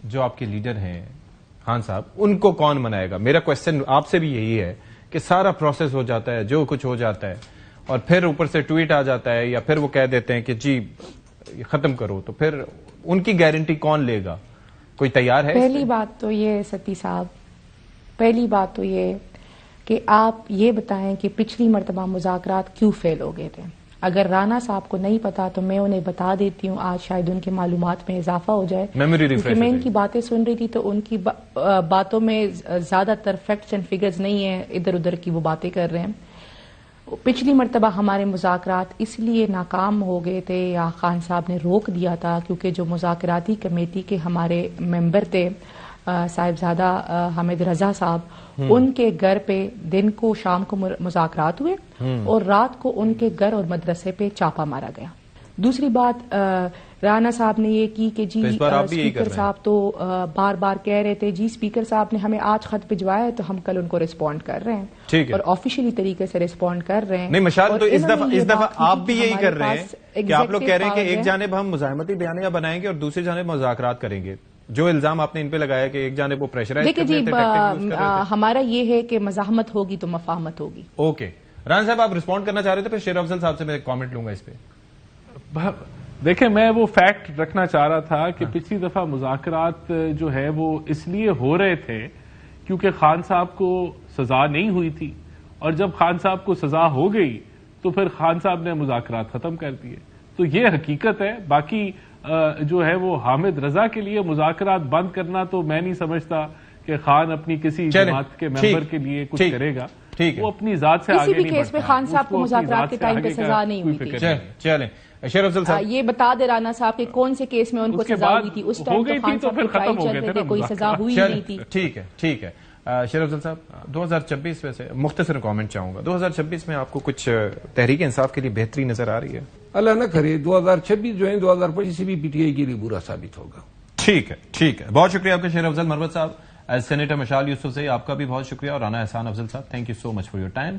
جو آپ کے لیڈر ہیں خان صاحب, ان کو کون منائے گا؟ میرا کوشچن آپ سے بھی یہی ہے کہ سارا پروسیس ہو جاتا ہے, جو کچھ ہو جاتا ہے, اور پھر اوپر سے ٹویٹ آ جاتا ہے یا پھر وہ کہہ دیتے ہیں کہ جی ختم کرو, تو پھر ان کی گارنٹی کون لے گا؟ کوئی تیار ہے؟ پہلی بات تو یہ ستی صاحب, پہلی بات تو یہ کہ آپ یہ بتائیں کہ پچھلی مرتبہ مذاکرات کیوں فیل ہو گئے تھے. اگر رانا صاحب کو نہیں پتا تو میں انہیں بتا دیتی ہوں, آج شاید ان کی معلومات میں اضافہ ہو جائے, کیونکہ میں ان کی باتیں سن رہی تھی تو ان کی باتوں میں زیادہ تر فیکٹس اینڈ فگرز نہیں ہیں, ادھر ادھر کی وہ باتیں کر رہے ہیں. پچھلی مرتبہ ہمارے مذاکرات اس لیے ناکام ہو گئے تھے یا خان صاحب نے روک دیا تھا کیونکہ جو مذاکراتی کمیٹی کے ہمارے ممبر تھے صاحبزادہ حامد رضا صاحب, ان کے گھر پہ دن کو شام کو مذاکرات ہوئے اور رات کو ان کے گھر اور مدرسے پہ چاپا مارا گیا. دوسری بات رانا صاحب نے یہ کی کہ جی اسپیکر صاحب تو بار بار کہہ رہے تھے, جی اسپیکر صاحب نے ہمیں آج خط بھجوایا ہے تو ہم کل ان کو رسپونڈ کر رہے ہیں اور آفیشیلی طریقے سے رسپونڈ کر رہے ہیں. نہیں مشال, تو اس دفعہ آپ بھی یہی کر رہے ہیں کہ آپ لوگ کہہ رہے ہیں کہ ایک جانب ہم مزاحمتی بیانیہ بنائیں گے اور دوسری جانب مذاکرات کریں گے. جو الزام آپ نے ان پہ لگایا کہ ایک جانب وہ پریشرائز کر رہے تھے, ہمارا یہ ہے کہ مزاحمت ہوگی تو مفاہمت ہوگی. اوکے رانا صاحب, آپ رسپونڈ کرنا چاہ رہے تھے, پھر شیر افضل صاحب سے میں کامنٹ لوں گا اس پہ. دیکھیں, میں وہ فیکٹ رکھنا چاہ رہا تھا کہ پچھلی دفعہ مذاکرات جو ہے وہ اس لیے ہو رہے تھے کیونکہ خان صاحب کو سزا نہیں ہوئی تھی, اور جب خان صاحب کو سزا ہو گئی تو پھر خان صاحب نے مذاکرات ختم کر دیے. تو یہ حقیقت ہے. باقی جو ہے وہ حامد رضا کے لیے مذاکرات بند کرنا تو میں نہیں سمجھتا کہ خان اپنی کسی جماعت کے ممبر کے لیے کچھ کرے گا. وہ اپنی ذات سے آگے نہیں بڑھتا. کسی بھی کیس میں خان صاحب کو مذاکرات کے ٹائم پہ سزا نہیں ہوئی تھی. چلیں شیر افضل صاحب, یہ بتا دے رانا صاحب کہ کون سے کیس میں ان کو سزا ہوئی تھی. اس ٹائم تو خان صاحب ٹرائل چل رہے تھے, کوئی سزا ہوئی نہیں تھی. ٹھیک ہے, ٹھیک ہے. شیر افضل صاحب, 2026 میں سے مختصر کامنٹ چاہوں گا, 2026 میں آپ کو کچھ تحریک انصاف کے لیے بہتری نظر آ رہی ہے؟ اللہ نہ کرے 2026 جو ہے 2025 سے بھی پی ٹی آئی کے لیے برا ثابت ہوگا. ٹھیک ہے, ٹھیک ہے. بہت شکریہ آپ کا شیر افضل مروت صاحب. سینیٹر مشال یوسف سے آپ کا بھی بہت شکریہ, اور رانا احسان افضل صاحب, thank you so much for your time.